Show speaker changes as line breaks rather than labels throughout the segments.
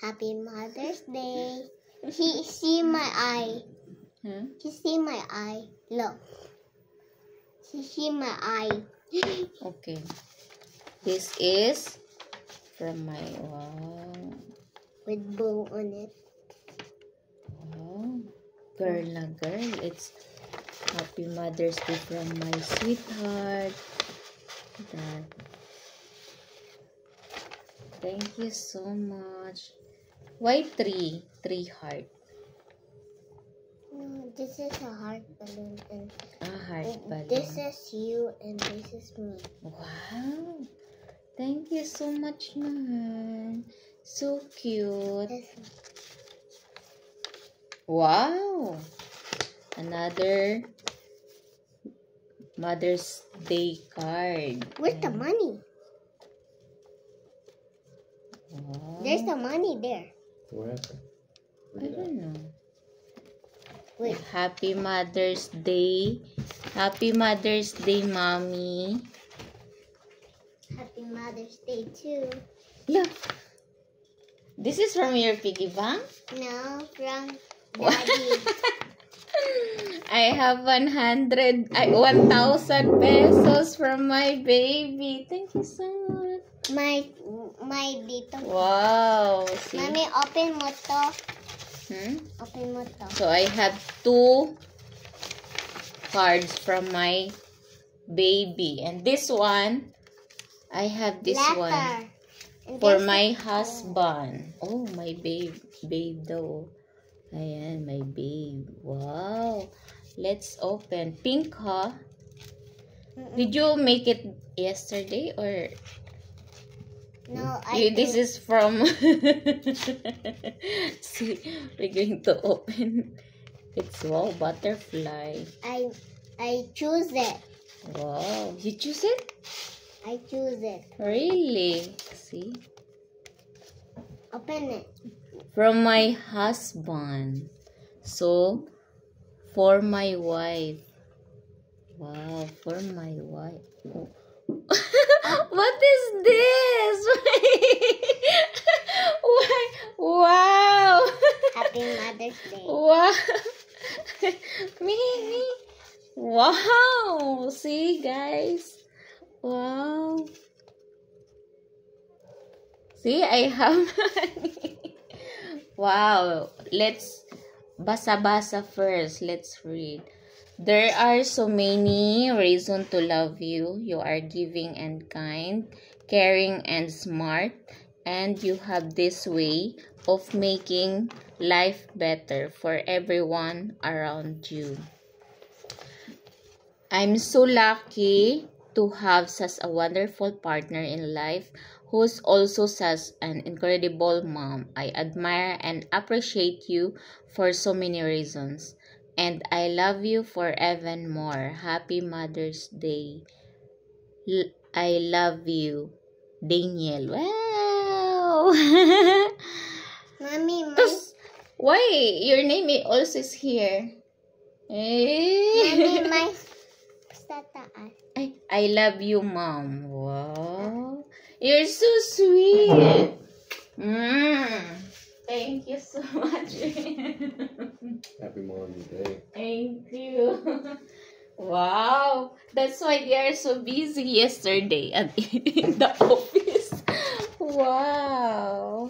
Happy Mother's Day. See my eye.
Huh?
She see my eye. Look. She see my eye.
Okay. This is from my wow.
With bow on it.
Wow. Girl na girl. It's Happy Mother's Day from my sweetheart. Dad. Thank you so much. Why 3? 3 heart.
No, this is a heart balloon. And
Heart balloon.
this is you and this is me.
Wow. Thank you so much, man. So cute. Wow. Another Mother's Day card.
Where's the money?
Wow.
There's the money there.
What happened?
I don't know.
Wait.
Happy Mother's Day. Happy Mother's Day, Mommy.
Happy Mother's Day too.
Yeah. This is from your piggy bank?
No, from Daddy.
I have 1,000 pesos from my baby. Thank you so much.
my dito.
Wow. See?
Mommy, open mo to. Open mo to.
So I have 2 cards from my baby. And this one, I have this one
And
for
there's
my husband. Oh, my babe daw. Ayan, my babe. Wow. Let's open. Pink, huh? Did you make it yesterday or...
No,
This is from... See, we're going to open. It's, wow, butterfly.
I choose it.
Wow. You choose it?
I choose it.
Really? See?
Open it.
From my husband. So, for my wife. Wow, for my wife. Oh. What is this? Why? Wow.
Happy Mother's Day.
Wow. Me. Wow. See, guys. Wow. See, I have money. Wow. Let's basa-basa first. Let's read. There are so many reasons to love you. You are giving and kind, caring and smart, and you have this way of making life better for everyone around you. I'm so lucky to have such a wonderful partner in life who's also such an incredible mom. I admire and appreciate you for so many reasons. And I love you forevermore. Happy Mother's Day. I love you, Daniel. Wow.
Mommy,
Why your name also is here?
Mommy, my sa taas.
I love you, Mom. Wow. You're so sweet. Thank you so much.
Happy Mother's Day.
Thank you. Wow. That's why they are so busy yesterday at in the office. Wow.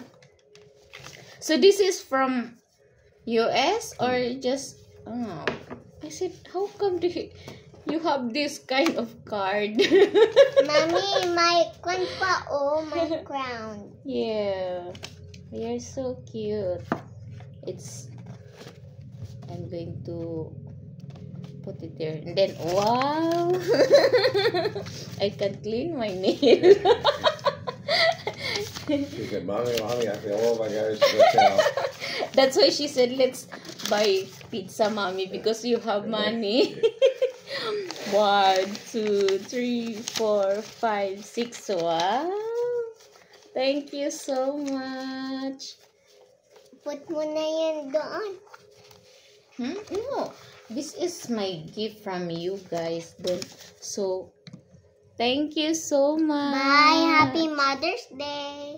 So this is from US or just I said, how come you have this kind of card?
Mommy, my my crown.
Yeah. You're so cute. I'm going to put it there. And then, wow. I can clean my nail.
She said, Mommy, I feel all my guys stretch out.
That's why she said, let's buy pizza, Mommy, because you have money. 1, 2, 3, 4, 5, 6. Wow. Thank you so much.
Put mo na yan doon.
No. This is my gift from you guys. So, thank you so much.
Bye. Happy Mother's Day.